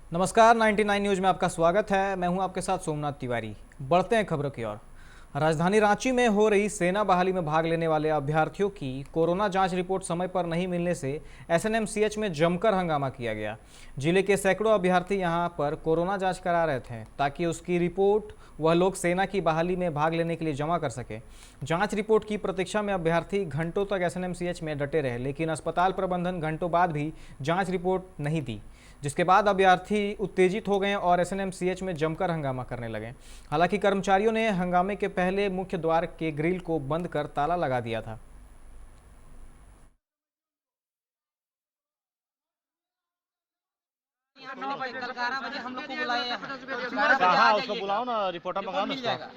नमस्कार, 99 न्यूज में आपका स्वागत है। मैं हूं आपके साथ सोमनाथ तिवारी। बढ़ते हैं खबरों की ओर। राजधानी रांची में हो रही सेना बहाली में भाग लेने वाले अभ्यर्थियों की कोरोना जांच रिपोर्ट समय पर नहीं मिलने से एसएनएमसीएच में जमकर हंगामा किया गया। जिले के सैकड़ों अभ्यर्थी यहां पर कोरोना जांच करा रहे थे ताकि उसकी रिपोर्ट वह लोग सेना की बहाली में भाग लेने के लिए जमा कर सके। जांच रिपोर्ट की प्रतीक्षा में अभ्यर्थी घंटों तक एसएनएमसीएच में डटे रहे, लेकिन अस्पताल प्रबंधन घंटों बाद भी जाँच रिपोर्ट नहीं दी, जिसके बाद अभ्यर्थी उत्तेजित हो गए और एसएनएमसीएच में जमकर हंगामा करने लगे। हालांकि कर्मचारियों ने हंगामे के पहले मुख्य द्वार के ग्रिल को बंद कर ताला लगा दिया था। 9 बजे कल 11 बजे हम लोग को बुलाया है। हाँ, उसको बुलाओ ना, रिपोर्टर मंगाओ ना मिल जाएगा।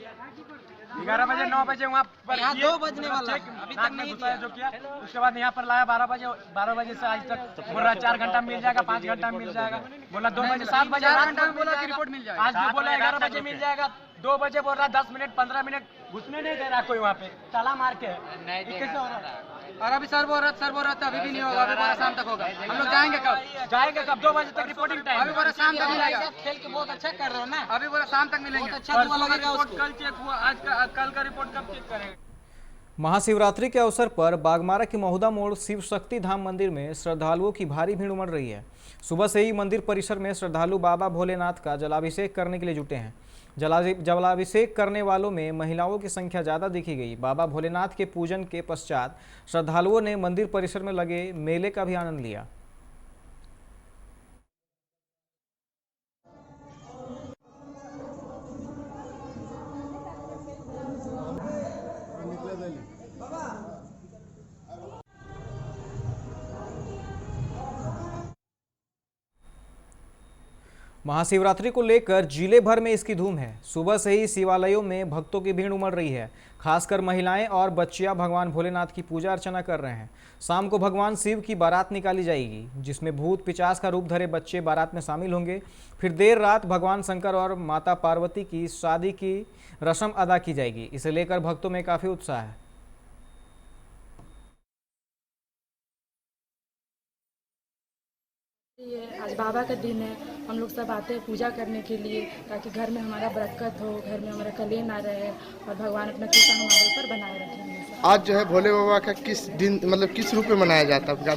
11 बजे 9 बजे वहाँ पर यहाँ 2 बजने वाला है, अभी तक नहीं दिया जो किया। उसके बाद यहाँ पर लाया 12 बजे से आज तक बोल रहा 4 घंटा मिल जाएगा, 5 घंटा मिल जाएगा, बोला 2 बजे 7 बजे 4 घंटा में बोला कि रिपोर्ट मिल जाएगा। आज भी बोला 11 बजे मिल जाएगा, 2 बजे बोल रहा 10 मिनट 15 मिनट घुसने नहीं दे रहा कोई वहाँ पे, ताला मार के। कैसे हो रहा है? और अभी सर बोल रहा था अभी भी नहीं होगा, अभी बोला शाम तक होगा। हम लोग जाएंगे कब 2 बजे तक रिपोर्टिंग टाइम। अभी बोला शाम तक मिलेगा। खेल के बहुत अच्छा कर रहे हो ना। अभी बोला शाम तक मिलेंगे। अच्छा दुआ लगेगा उसको। कल चेक हुआ, आज कल का रिपोर्ट कब चेक करेंगे? महाशिवरात्रि के अवसर पर बागमारा के महुदा मोड़ शिव शक्ति धाम मंदिर में श्रद्धालुओं की भारी भीड़ उमड़ रही है। सुबह से ही मंदिर परिसर में श्रद्धालु बाबा भोलेनाथ का जलाभिषेक करने के लिए जुटे हैं। जलाभिषेक करने वालों में महिलाओं की संख्या ज़्यादा देखी गई। बाबा भोलेनाथ के पूजन के पश्चात श्रद्धालुओं ने मंदिर परिसर में लगे मेले का भी आनंद लिया। महाशिवरात्रि को लेकर जिले भर में इसकी धूम है। सुबह से ही शिवालयों में भक्तों की भीड़ उमड़ रही है। खासकर महिलाएं और बच्चियां भगवान भोलेनाथ की पूजा अर्चना कर रहे हैं। शाम को भगवान शिव की बारात निकाली जाएगी, जिसमें भूत पिशाच का रूप धरे बच्चे बारात में शामिल होंगे। फिर देर रात भगवान शंकर और माता पार्वती की शादी की रस्म अदा की जाएगी। इसे लेकर भक्तों में काफ़ी उत्साह है। ये आज बाबा का दिन है, हम लोग सब आते हैं पूजा करने के लिए ताकि घर में हमारा बरकत हो, घर में हमारा कलेश ना रहे और भगवान अपना कृपा हमारे ऊपर बनाए रखें। आज जो है भोले बाबा का किस दिन मतलब किस रूप में मनाया जाता है?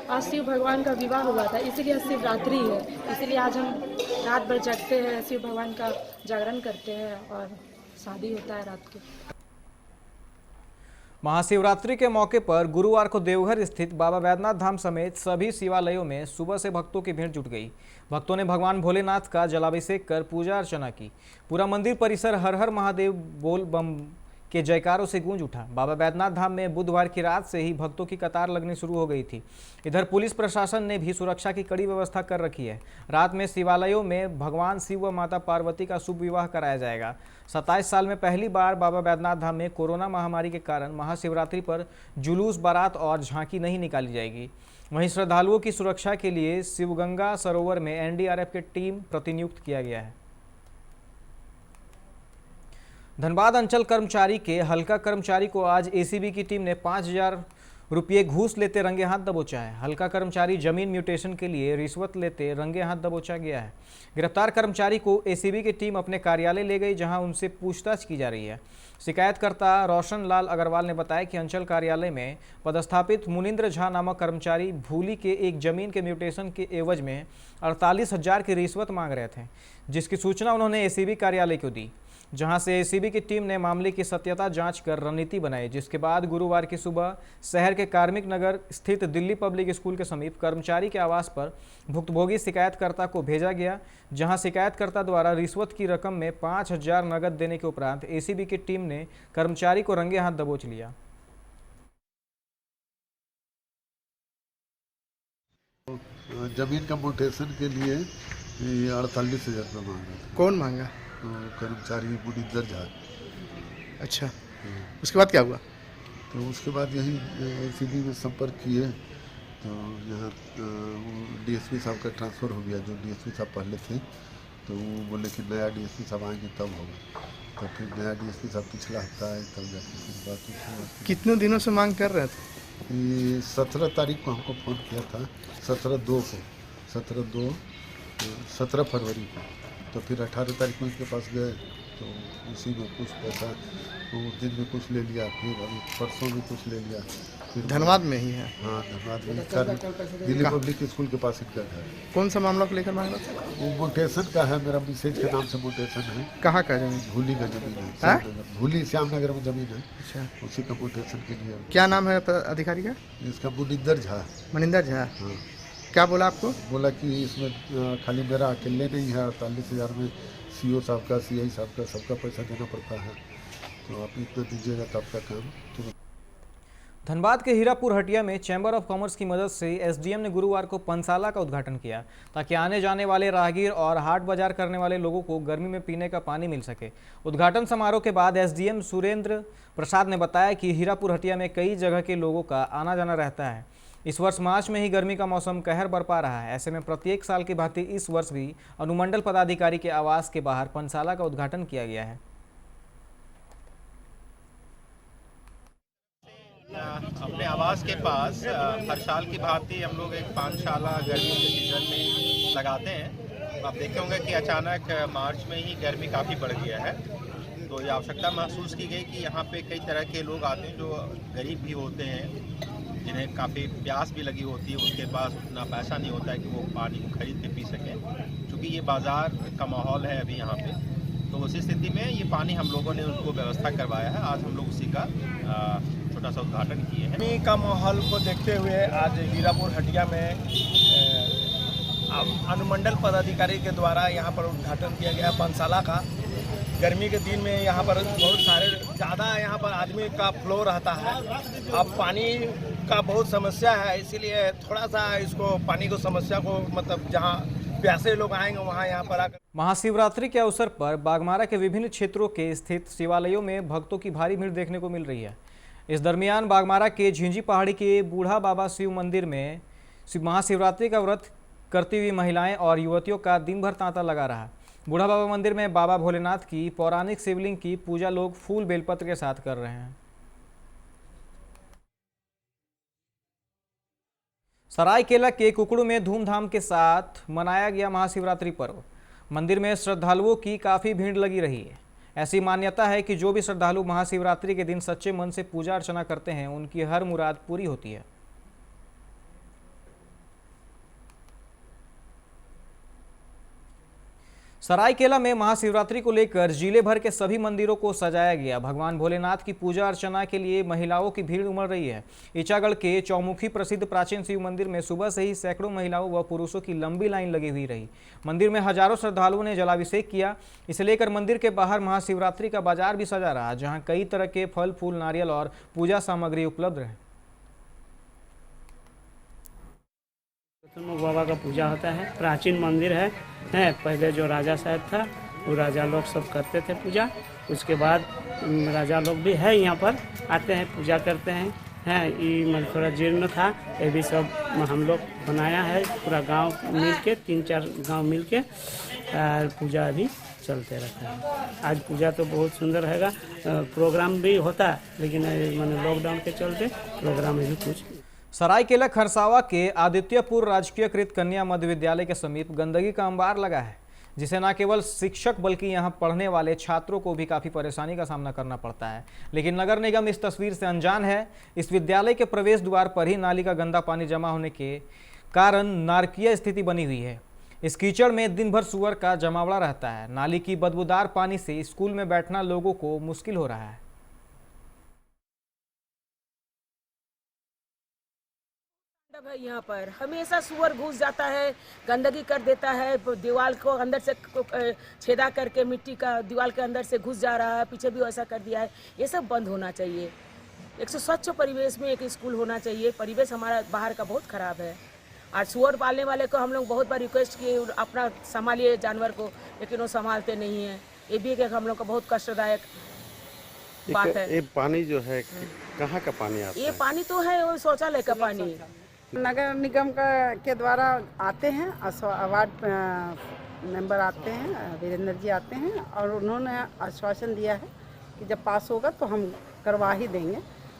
आज शिव भगवान का विवाह हुआ था, इसीलिए शिवरात्रि है। इसीलिए आज हम रात भर जगते हैं, शिव भगवान का जागरण करते हैं और शादी होता है रात के। महाशिवरात्रि के मौके पर गुरुवार को देवघर स्थित बाबा बैद्यनाथ धाम समेत सभी शिवालयों में सुबह से भक्तों की भीड़ जुट गई। भक्तों ने भगवान भोलेनाथ का जलाभिषेक कर पूजा अर्चना की। पूरा मंदिर परिसर हर हर महादेव बोल बम के जयकारों से गूंज उठा। बाबा बैद्यनाथ धाम में बुधवार की रात से ही भक्तों की कतार लगनी शुरू हो गई थी। इधर पुलिस प्रशासन ने भी सुरक्षा की कड़ी व्यवस्था कर रखी है। रात में शिवालयों में भगवान शिव व माता पार्वती का शुभ विवाह कराया जाएगा। 27 साल में पहली बार बाबा बैद्यनाथ धाम में कोरोना महामारी के कारण महाशिवरात्रि पर जुलूस, बारात और झांकी नहीं निकाली जाएगी। वहीं श्रद्धालुओं की सुरक्षा के लिए शिवगंगा सरोवर में एनडीआरएफ की टीम प्रतिनियुक्त किया गया है। धनबाद अंचल कर्मचारी के हल्का कर्मचारी को आज एसीबी की टीम ने 5,000 रुपये घूस लेते रंगे हाथ दबोचा है। हल्का कर्मचारी जमीन म्यूटेशन के लिए रिश्वत लेते रंगे हाथ दबोचा गया है। गिरफ्तार कर्मचारी को एसीबी की टीम अपने कार्यालय ले गई, जहां उनसे पूछताछ की जा रही है। शिकायतकर्ता रोशन लाल अग्रवाल ने बताया कि अंचल कार्यालय में पदस्थापित मुनिंद्र झा नामक कर्मचारी भूली के एक जमीन के म्यूटेशन के एवज में 48,000 की रिश्वत मांग रहे थे, जिसकी सूचना उन्होंने एसीबी कार्यालय को दी, जहां से एसीबी की टीम ने मामले की सत्यता जांच कर रणनीति बनाई। जिसके बाद गुरुवार की सुबह शहर के कार्मिक नगर स्थित दिल्ली पब्लिक स्कूल के समीप कर्मचारी के आवास पर भुक्तभोगी शिकायतकर्ता को भेजा गया, जहां शिकायतकर्ता द्वारा रिश्वत की रकम में 5,000 नकद देने के उपरांत एसीबी की टीम ने कर्मचारी को रंगे हाथ दबोच लिया। जमीन का म्यूटेशन के लिए 48,000 रुपये मांगा। कौन मांगा? तो कर्मचारी मुनिंदर झा। अच्छा, उसके बाद क्या हुआ? तो उसके बाद यही एसीबी में संपर्क किए, तो यहाँ डीएसपी साहब का ट्रांसफ़र हो गया। जो डीएसपी साहब पहले थे तो वो बोले कि नया डीएसपी साहब आएंगे तब होगा। तो फिर नया डीएसपी साहब पिछला हफ्ता आए, तब जाके फिर बात हुई। कितने दिनों से मांग कर रहे थे? ये 17 तारीख को हमको फ़ोन किया था, 17/2 को, 17/2 17 फरवरी को। तो फिर 18 तारीख में उसके पास गए तो उसी में कुछ पैसा उस दिन में कुछ ले लिया, फिर अभी परसों में कुछ ले लिया। फिर धनबाद में ही है। हाँ, धनबाद में सर दिल्ली पब्लिक स्कूल के पास इनका घर है। कौन सा मामला को लेकर मांग रहा था? वो मोटेशन का है, मेरा मिसेज के नाम से मोटेशन है। कहाँ का जमीन? भूली का जमीन है, श्यामनगर, भूली श्यामनगर में जमीन है। अच्छा, उसी का मोटेशन के लिए। क्या नाम है अधिकारी का? इसका मुनिंदर झा। मनिंदर झा। हाँ, क्या बोला आपको? बोला कि इसमें खाली मेरा अकेले नहीं है, 48,000 में CO साहब का, CI साहब का, सबका पैसा देना पड़ता है, तो आप इतना दीजिएगा तो आपका काम तुरंत। धनबाद के हीरापुर हटिया में चैम्बर ऑफ कॉमर्स की मदद से SDM ने गुरुवार को पंसाला का उद्घाटन किया ताकि आने जाने वाले राहगीर और हाट बाजार करने वाले लोगों को गर्मी में पीने का पानी मिल सके। उद्घाटन समारोह के बाद SDM सुरेंद्र प्रसाद ने बताया कि हीरापुर हटिया में कई जगह के लोगों का आना जाना रहता है। इस वर्ष मार्च में ही गर्मी का मौसम कहर बरपा रहा है। ऐसे में प्रत्येक साल की भांति इस वर्ष भी अनुमंडल पदाधिकारी के आवास के बाहर पंसाला का उद्घाटन किया गया है। अपने आवास के पास हर साल की भांति हम लोग एक पानशाला गर्मी के सीजन में लगाते हैं। आप देखे होंगे कि अचानक मार्च में ही गर्मी काफ़ी बढ़ गया है, तो ये आवश्यकता महसूस की गई कि यहाँ पे कई तरह के लोग आते हैं जो गरीब भी होते हैं, जिन्हें काफ़ी प्यास भी लगी होती है, उनके पास उतना पैसा नहीं होता है कि वो पानी को खरीद के पी सकें। क्योंकि ये बाज़ार का माहौल है अभी यहाँ पे, तो उसी स्थिति में ये पानी हम लोगों ने उनको व्यवस्था करवाया है। आज हम लोग उसी का छोटा सा उद्घाटन किए हैं। गर्मी का माहौल को देखते हुए आज हीरापुर हटिया में अनुमंडल पदाधिकारी के द्वारा यहाँ पर उद्घाटन किया गया पंसाला का। गर्मी के दिन में यहाँ पर बहुत सारे ज़्यादा यहाँ पर आदमी का फ्लो रहता है। अब पानी का बहुत समस्या है, इसीलिए थोड़ा सा इसको पानी को समस्या को मतलब जहाँ प्यासे लोग आएंगे वहाँ यहाँ पर आकर। महाशिवरात्रि के अवसर पर बागमारा के विभिन्न क्षेत्रों के स्थित शिवालयों में भक्तों की भारी भीड़ देखने को मिल रही है। इस दरमियान बागमारा के झिंझी पहाड़ी के बूढ़ा बाबा शिव मंदिर में महाशिवरात्रि का व्रत करती हुई महिलाएं और युवतियों का दिन भर तांता लगा रहा। बूढ़ा बाबा मंदिर में बाबा भोलेनाथ की पौराणिक शिवलिंग की पूजा लोग फूल बेलपत्र के साथ कर रहे हैं। सरायकेला के कुकड़ू में धूमधाम के साथ मनाया गया महाशिवरात्रि पर्व। मंदिर में श्रद्धालुओं की काफ़ी भीड़ लगी रही है। ऐसी मान्यता है कि जो भी श्रद्धालु महाशिवरात्रि के दिन सच्चे मन से पूजा अर्चना करते हैं उनकी हर मुराद पूरी होती है। सरायकेला में महाशिवरात्रि को लेकर जिले भर के सभी मंदिरों को सजाया गया। भगवान भोलेनाथ की पूजा अर्चना के लिए महिलाओं की भीड़ उमड़ रही है। ईचागढ़ के चौमुखी प्रसिद्ध प्राचीन शिव मंदिर में सुबह से ही सैकड़ों महिलाओं व पुरुषों की लंबी लाइन लगी हुई रही। मंदिर में हजारों श्रद्धालुओं ने जलाभिषेक किया। इसे लेकर मंदिर के बाहर महाशिवरात्रि का बाजार भी सजा रहा, जहाँ कई तरह के फल फूल, नारियल और पूजा सामग्री उपलब्ध रहे। बाबा का पूजा होता है, प्राचीन मंदिर है। पहले जो राजा साहब था वो राजा लोग सब करते थे पूजा। उसके बाद राजा लोग भी है यहाँ पर आते हैं, पूजा करते हैं। ये मतलब थोड़ा जीर्ण था, ये भी सब हम लोग बनाया है। पूरा गांव मिल के 3-4 गांव मिल के पूजा अभी चलते रहता है। आज पूजा तो बहुत सुंदर हैगा। प्रोग्राम भी होता है, लेकिन मैंने लॉकडाउन के चलते प्रोग्राम में भी कुछ। सरायकेला खरसावा के आदित्यपुर राजकीयकृत कन्या मध्य विद्यालय के समीप गंदगी का अंबार लगा है, जिसे न केवल शिक्षक बल्कि यहां पढ़ने वाले छात्रों को भी काफ़ी परेशानी का सामना करना पड़ता है। लेकिन नगर निगम इस तस्वीर से अनजान है। इस विद्यालय के प्रवेश द्वार पर ही नाली का गंदा पानी जमा होने के कारण नारकीय स्थिति बनी हुई है। इस कीचड़ में दिन भर सुअर का जमावड़ा रहता है। नाली की बदबूदार पानी से स्कूल में बैठना लोगों को मुश्किल हो रहा है। यहाँ पर हमेशा सुअर घुस जाता है, गंदगी कर देता है, दीवार को अंदर से छेदा करके मिट्टी का दीवार के अंदर से घुस जा रहा है। पीछे भी ऐसा कर दिया है। ये सब बंद होना चाहिए। एक स्वच्छ परिवेश में एक स्कूल होना चाहिए। परिवेश हमारा बाहर का बहुत खराब है। और सुअर पालने वाले को हम लोग बहुत बार रिक्वेस्ट किए अपना संभालिए जानवर को, लेकिन वो संभालते नहीं है। ये भी एक हम लोग का बहुत कष्टदायक बात है। ये पानी जो है कहाँ का पानी आता है? ये पानी तो है वो शौचालय का पानी। नगर निगम के द्वारा आते हैं, वार्ड मेंबर आते हैं, वीरेंद्र जी आते हैं, और उन्होंने आश्वासन दिया है कि जब पास होगा तो हम करवा ही देंगे।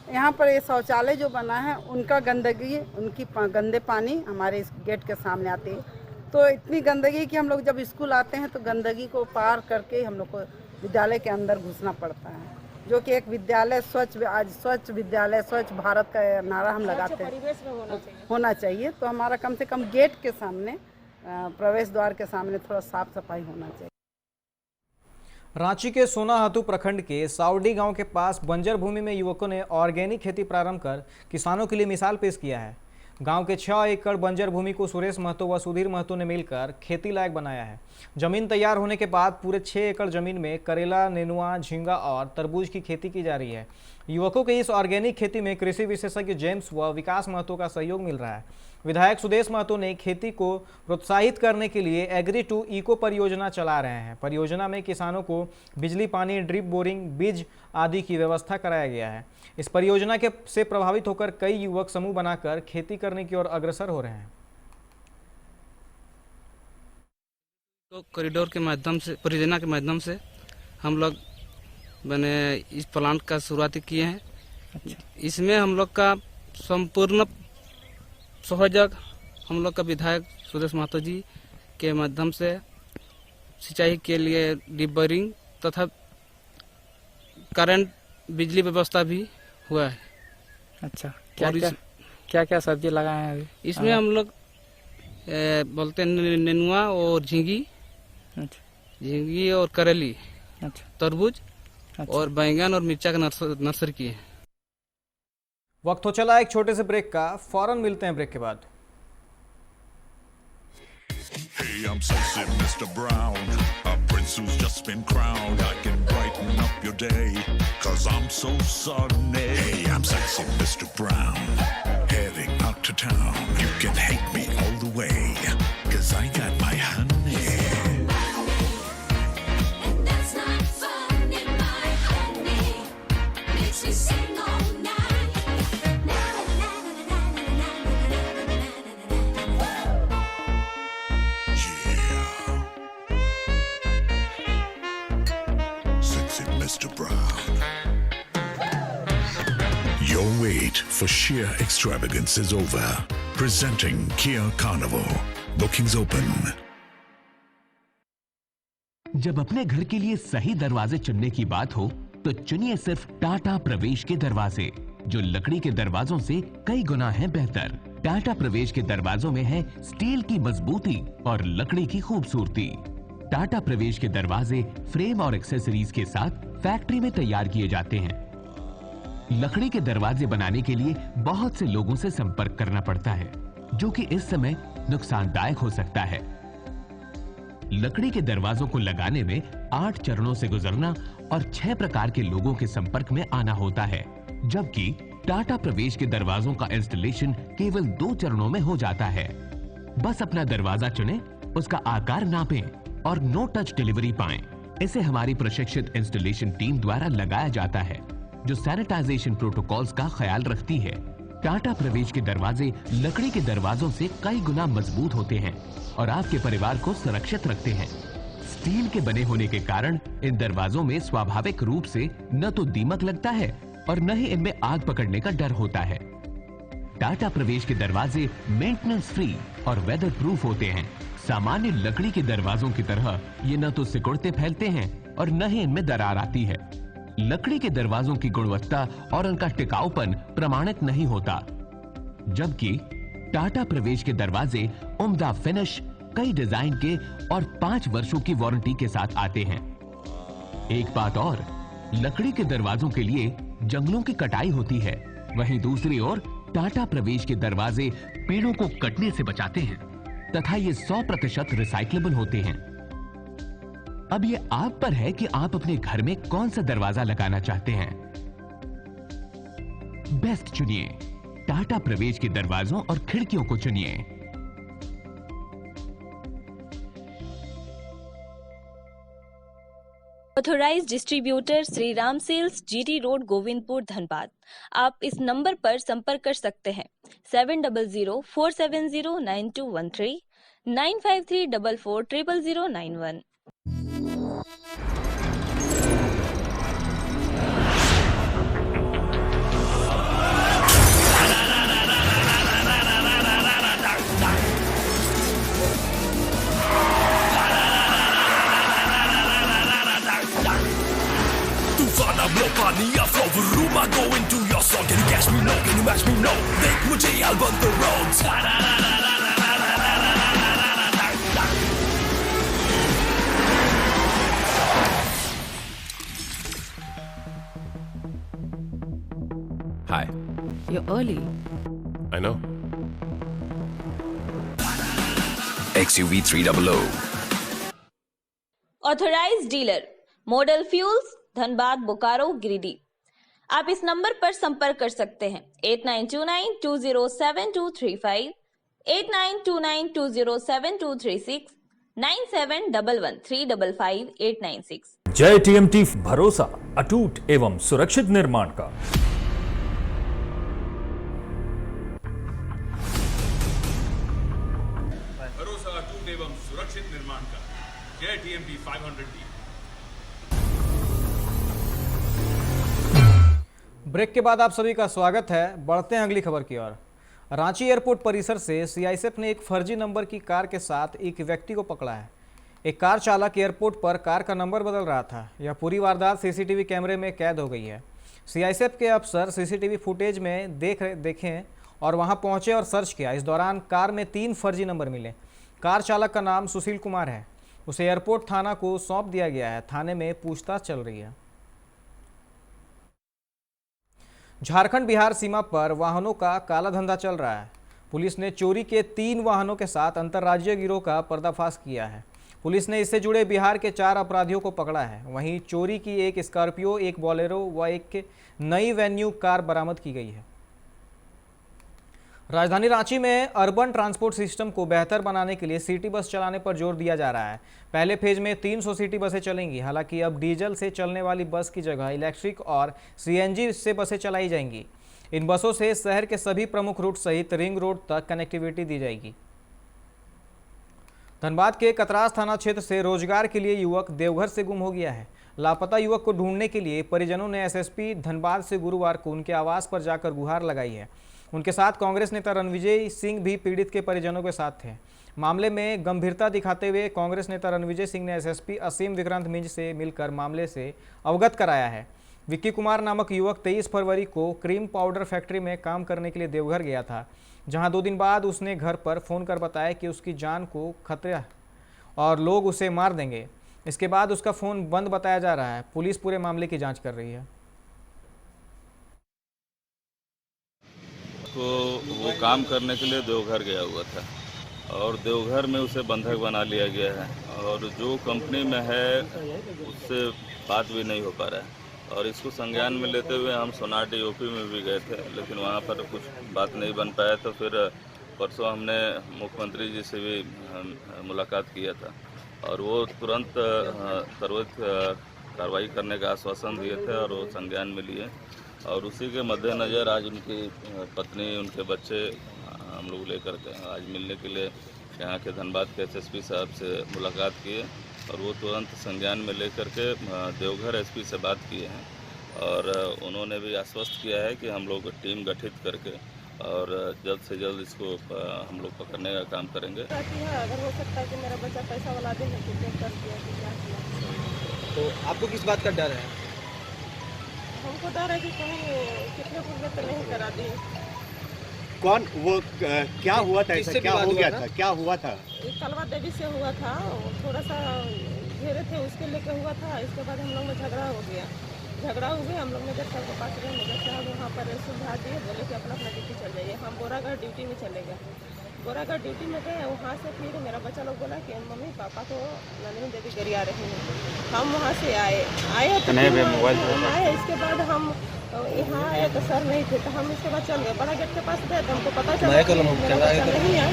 यहाँ पर ये शौचालय जो बना है उनका गंदगी, उनकी गंदे पानी हमारे इस गेट के सामने आती है। तो इतनी गंदगी कि हम लोग जब स्कूल आते हैं तो गंदगी को पार करके हम लोग को विद्यालय के अंदर घुसना पड़ता है, जो कि एक विद्यालय आज स्वच्छ विद्यालय स्वच्छ भारत का नारा हम लगाते हैं होना चाहिए। तो हमारा कम से कम गेट के सामने प्रवेश द्वार के सामने थोड़ा साफ सफाई होना चाहिए। रांची के सोनाहातू प्रखंड के सावडी गांव के पास बंजर भूमि में युवकों ने ऑर्गेनिक खेती प्रारंभ कर किसानों के लिए मिसाल पेश किया है। गांव के 6 एकड़ बंजर भूमि को सुरेश महतो व सुधीर महतो ने मिलकर खेती लायक बनाया है। जमीन तैयार होने के बाद पूरे 6 एकड़ जमीन में करेला, नेनुआ, झींगा और तरबूज की खेती की जा रही है। युवकों की इस ऑर्गेनिक खेती में कृषि विशेषज्ञ जेम्स व विकास महतो का सहयोग मिल रहा है। विधायक सुदेश महतो ने खेती को प्रोत्साहित करने के लिए एग्री टू इको परियोजना चला रहे हैं। परियोजना में किसानों को बिजली, पानी, ड्रिप बोरिंग, बीज आदि की व्यवस्था कराया गया है। इस परियोजना से प्रभावित होकर कई युवक समूह बनाकर खेती करने की ओर अग्रसर हो रहे हैं। तो कॉरिडोर के माध्यम से, परियोजना के माध्यम से हम लोग मैंने इस प्लांट का शुरुआत किए हैं। इसमें हम लोग का संपूर्ण सहयोग हम लोग का विधायक सुदेश महतो जी के माध्यम से सिंचाई के लिए डीप बोरिंग तथा करंट बिजली व्यवस्था भी हुआ है। अच्छा, क्या क्या सब्जी लगाए हैं अभी? इसमें हम लोग बोलते हैं नेनुआ और झींगी, झींगी और करेली, तरबूज और बैंगन और मिर्चा का नर्सरी की है। वक्त हो चला एक छोटे से ब्रेक का, फौरन मिलते हैं ब्रेक के बाद। Hey, I'm sexy Mr. Brown, a prince who's just been crowned. I can brighten up your day, 'cause I'm so sunny. Hey, I'm sexy Mr. Brown, heading out to town. You can hate me all the way, 'cause I got my honey. And that's not funny, my honey makes me sing all night. Mr. Brown. Your wait for sheer extravagance is over. Presenting Kia Carnival. Bookings open. जब अपने घर के लिए सही दरवाजे चुनने की बात हो तो चुनिए सिर्फ टाटा प्रवेश के दरवाजे, जो लकड़ी के दरवाजों से कई गुना है बेहतर। टाटा प्रवेश के दरवाजों में है स्टील की मजबूती और लकड़ी की खूबसूरती। टाटा प्रवेश के दरवाजे फ्रेम और एक्सेसरीज के साथ फैक्ट्री में तैयार किए जाते हैं। लकड़ी के दरवाजे बनाने के लिए बहुत से लोगों से संपर्क करना पड़ता है, जो कि इस समय नुकसानदायक हो सकता है। लकड़ी के दरवाजों को लगाने में 8 चरणों से गुजरना और 6 प्रकार के लोगों के संपर्क में आना होता है, जबकि टाटा प्रवेश के दरवाजों का इंस्टॉलेशन केवल 2 चरणों में हो जाता है। बस अपना दरवाजा चुनें, उसका आकार नापें और नो टच डिलीवरी पाएं। इसे हमारी प्रशिक्षित इंस्टॉलेशन टीम द्वारा लगाया जाता है, जो सैनिटाइजेशन प्रोटोकॉल्स का ख्याल रखती है। टाटा प्रवेश के दरवाजे लकड़ी के दरवाजों से कई गुना मजबूत होते हैं और आपके परिवार को सुरक्षित रखते हैं। स्टील के बने होने के कारण इन दरवाजों में स्वाभाविक रूप से न तो दीमक लगता है और न ही इनमें आग पकड़ने का डर होता है। टाटा प्रवेश के दरवाजे मेंटेनेंस फ्री और वेदर प्रूफ होते हैं। सामान्य लकड़ी के दरवाजों की तरह ये न तो सिकुड़ते फैलते हैं और न ही इनमें दरार आती है। लकड़ी के दरवाजों की गुणवत्ता और उनका टिकाऊपन प्रमाणित नहीं होता, जबकि टाटा प्रवेश के दरवाजे उम्दा फिनिश, कई डिजाइन के और 5 वर्षों की वारंटी के साथ आते हैं। एक बात और, लकड़ी के दरवाजों के लिए जंगलों की कटाई होती है, वहीं दूसरी ओर टाटा प्रवेश के दरवाजे पेड़ों को कटने से बचाते हैं तथा ये 100% रिसाइक्लेबल होते हैं। अब ये आप पर है कि आप अपने घर में कौन सा दरवाजा लगाना चाहते हैं। बेस्ट चुनिए, टाटा प्रवेश के दरवाजों और खिड़कियों को चुनिए। Authorised distributor Shri Ram sales, GT road, Govindpur, Dhanbad. आप इस नंबर पर संपर्क कर सकते हैं 7004709213 9534400091। कहानी या flow room I go into your song can you catch me no can you match me no देख मुझे I'll burn the roads Hi. You're early. I know. XUV 300 authorised dealer model fuels Dhanbad Bokaro Giridih. आप इस number पर संपर्क कर सकते हैं 8929207235, 8929207236, 9711355896। जय TMT भरोसा अटूट एवं सुरक्षित निर्माण का। भरोसा अटूट एवं सुरक्षित निर्माण का जय TMT 500D। ब्रेक के बाद आप सभी का स्वागत है। बढ़ते हैं अगली खबर की ओर। रांची एयरपोर्ट परिसर से सीआईएसएफ ने एक फर्जी नंबर की कार के साथ एक व्यक्ति को पकड़ा है। एक कार चालक एयरपोर्ट पर कार का नंबर बदल रहा था। यह पूरी वारदात सीसीटीवी कैमरे में कैद हो गई है। सीआईएसएफ के अफसर सीसीटीवी फुटेज में देखें और वहां पहुंचे और सर्च किया। इस दौरान कार में 3 फर्जी नंबर मिले। कार चालक का नाम सुशील कुमार है। उसे एयरपोर्ट थाना को सौंप दिया गया है। थाने में पूछताछ चल रही है। झारखंड बिहार सीमा पर वाहनों का काला धंधा चल रहा है। पुलिस ने चोरी के 3 वाहनों के साथ अंतर्राज्यीय गिरोह का पर्दाफाश किया है। पुलिस ने इससे जुड़े बिहार के 4 अपराधियों को पकड़ा है। वहीं चोरी की एक स्कॉर्पियो, एक बोलेरो व एक नई वेन्यू कार बरामद की गई है। राजधानी रांची में अर्बन ट्रांसपोर्ट सिस्टम को बेहतर बनाने के लिए सिटी बस चलाने पर जोर दिया जा रहा है। पहले फेज में 300 सिटी बसें चलेंगी। हालांकि अब डीजल से चलने वाली बस की जगह इलेक्ट्रिक और सीएनजी से बसें चलाई जाएंगी। इन बसों से शहर के सभी प्रमुख रूट सहित रिंग रोड तक कनेक्टिविटी दी जाएगी। धनबाद के कतरास थाना क्षेत्र से रोजगार के लिए युवक देवघर से गुम हो गया है। लापता युवक को ढूंढने के लिए परिजनों ने एसएसपी धनबाद से गुरुवार को उनके आवास पर जाकर गुहार लगाई है। उनके साथ कांग्रेस नेता रणविजय सिंह भी पीड़ित के परिजनों के साथ थे। मामले में गंभीरता दिखाते हुए कांग्रेस नेता रणविजय सिंह ने एसएसपी असीम विक्रांत मिंज से मिलकर मामले से अवगत कराया है। विक्की कुमार नामक युवक 23 फरवरी को क्रीम पाउडर फैक्ट्री में काम करने के लिए देवघर गया था, जहां 2 दिन बाद उसने घर पर फ़ोन कर बताया कि उसकी जान को खतरा है और लोग उसे मार देंगे। इसके बाद उसका फ़ोन बंद बताया जा रहा है। पुलिस पूरे मामले की जाँच कर रही है। तो वो काम करने के लिए देवघर गया हुआ था और देवघर में उसे बंधक बना लिया गया है और जो कंपनी में है उससे बात भी नहीं हो पा रहा है। और इसको संज्ञान में लेते हुए हम सोनाटी यूपी में भी गए थे, लेकिन वहाँ पर कुछ बात नहीं बन पाया। तो फिर परसों हमने मुख्यमंत्री जी से भी मुलाकात किया था और वो तुरंत त्वरित कार्रवाई करने का आश्वासन दिए थे और वो संज्ञान में लिए। और उसी के मद्देनज़र आज उनकी पत्नी, उनके बच्चे हम लोग लेकर के आज मिलने के लिए यहाँ के धनबाद के एसएसपी साहब से मुलाकात किए और वो तुरंत संज्ञान में लेकर के देवघर एसपी से बात किए हैं और उन्होंने भी आश्वस्त किया है कि हम लोग टीम गठित करके और जल्द से जल्द इसको हम लोग पकड़ने का काम करेंगे। अगर हो सकता है कि मेरा बच्चा पैसा वाला दे तो कर दिया कि क्या किया। तो आपको किस बात का डर है? हमको डर है कि कहीं कितने पूर्व तो नहीं करा दी। कौन वो क्या हुआ था? ऐसा क्या हो गया था? क्या हुआ था? एक कलवा देवी से हुआ था, थोड़ा सा घेरे थे उसके लेके हुआ था। इसके बाद हम लोग में झगड़ा हो गया। हम लोग मेजर साहब के पास गए। मेजर साहब वहाँ पर सुविधा दिए, बोले कि अपना ड्यूटी चल जाइए। हम बोरागढ़ ड्यूटी में चले गए। बोरागढ़ ड्यूटी में गए, वहाँ से फिर मेरा बच्चा लोग बोला कि मम्मी पापा तो नंदिनी देवी गरिया रही हैं। हम वहाँ से आए तो आए। इसके बाद हम यहाँ आए तो सर नहीं थे, तो हम इसके बाद चल गए। बड़ा गेट के पास गए तो हमको पता चला मेरा बच्चा नहीं है।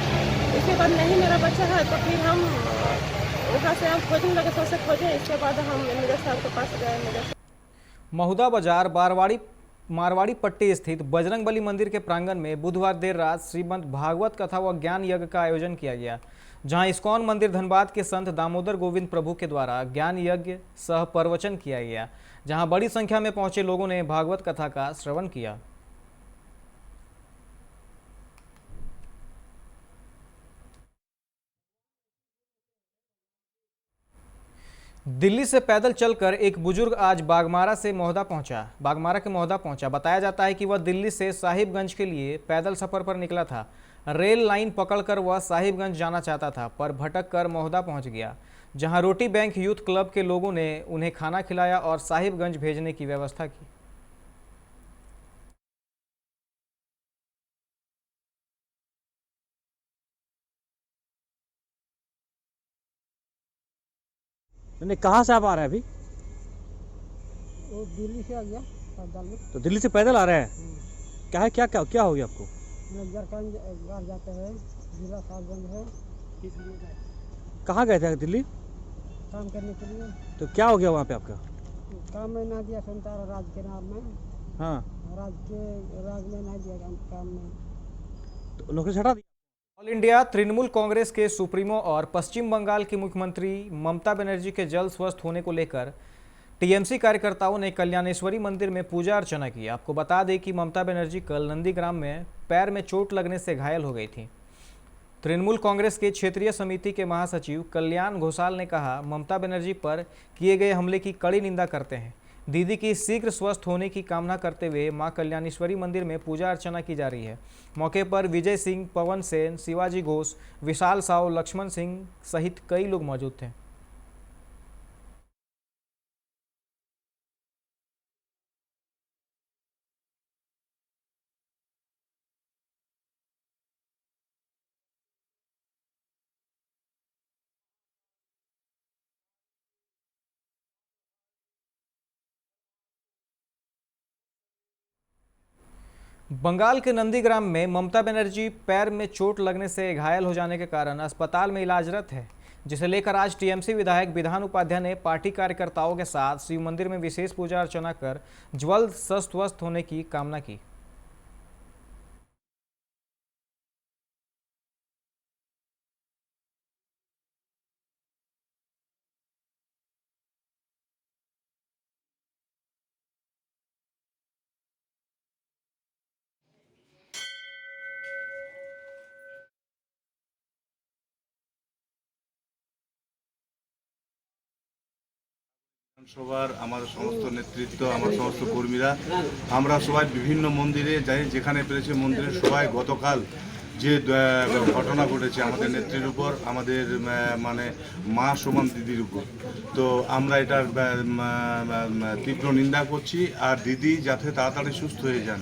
इसके बाद नहीं मेरा बच्चा है, तो फिर हम वहाँ से हम खोजने लगे, तो उसे खोजे। इसके बाद हम मेजर साहब के पास गए। महुदा बाजार मारवाड़ी पट्टी स्थित बजरंगबली मंदिर के प्रांगण में बुधवार देर रात श्रीमद् भागवत कथा व ज्ञान यज्ञ का आयोजन किया गया, जहां इस्कॉन मंदिर धनबाद के संत दामोदर गोविंद प्रभु के द्वारा ज्ञान यज्ञ सह प्रवचन किया गया, जहां बड़ी संख्या में पहुंचे लोगों ने भागवत कथा का श्रवण किया। दिल्ली से पैदल चलकर एक बुजुर्ग आज बागमारा के मोहदा पहुंचा। बताया जाता है कि वह दिल्ली से साहिबगंज के लिए पैदल सफर पर निकला था। रेल लाइन पकड़कर वह साहिबगंज जाना चाहता था, पर भटक कर मोहदा पहुंच गया, जहां रोटी बैंक यूथ क्लब के लोगों ने उन्हें खाना खिलाया और साहिबगंज भेजने की व्यवस्था की। नहीं, कहाँ से आप आ रहे हैं अभी? वो दिल्ली से आ गया पैदल में। तो दिल्ली से पैदल आ रहे हैं? क्या है, क्या हो गया आपको? झारखंड बाहर जाते हैं, जिला साहिबगंज है। कहाँ गए थे दिल्ली? काम करने के लिए। तो क्या हो गया वहाँ पे आपका? काम में ना दिया सुनता राज के नाम में। हाँ, राज में ना दिया काम में, तो नौकरी से हटा दी। ऑल इंडिया तृणमूल कांग्रेस के सुप्रीमो और पश्चिम बंगाल की मुख्यमंत्री ममता बनर्जी के जल्द स्वस्थ होने को लेकर टीएमसी कार्यकर्ताओं ने कल्याणेश्वरी मंदिर में पूजा अर्चना की। आपको बता दें कि ममता बनर्जी कल नंदीग्राम में पैर में चोट लगने से घायल हो गई थी। तृणमूल कांग्रेस के क्षेत्रीय समिति के महासचिव कल्याण घोषाल ने कहा, ममता बनर्जी पर किए गए हमले की कड़ी निंदा करते हैं। दीदी की शीघ्र स्वस्थ होने की कामना करते हुए मां कल्याणेश्वरी मंदिर में पूजा अर्चना की जा रही है। मौके पर विजय सिंह, पवन सेन, शिवाजी घोष, विशाल साव, लक्ष्मण सिंह सहित कई लोग मौजूद थे। बंगाल के नंदीग्राम में ममता बनर्जी पैर में चोट लगने से घायल हो जाने के कारण अस्पताल में इलाजरत है, जिसे लेकर आज टीएमसी विधायक विधान उपाध्याय ने पार्टी कार्यकर्ताओं के साथ शिव मंदिर में विशेष पूजा अर्चना कर जल्द स्वस्थ होने की कामना की। সবার আমার সমস্ত নেতৃত্ব, আমার সমস্ত কর্মীরা, আমরা সবাই বিভিন্ন মন্দিরে যাই, যেখানে পেরেছি মন্দিরে সবাই গতকাল যে ঘটনা ঘটেছে আমাদের নেত্রীর উপর, আমাদের মানে মা সমান দিদির উপর, তো আমরা এটার তীব্র নিন্দা করছি। আর দিদি যাতে তাড়াতাড়ি সুস্থ হয়ে যান,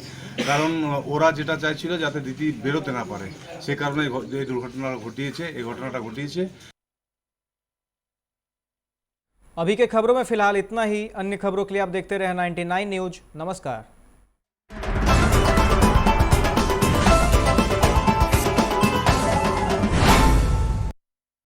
কারণ ওরা যেটা চাইছিল যাতে দিদি বেরোতে না পারে, সে কারণে এই ঘটনাটা ঘটিয়েছে। अभी के खबरों में फिलहाल इतना ही। अन्य खबरों के लिए आप देखते रहे 99 न्यूज। नमस्कार।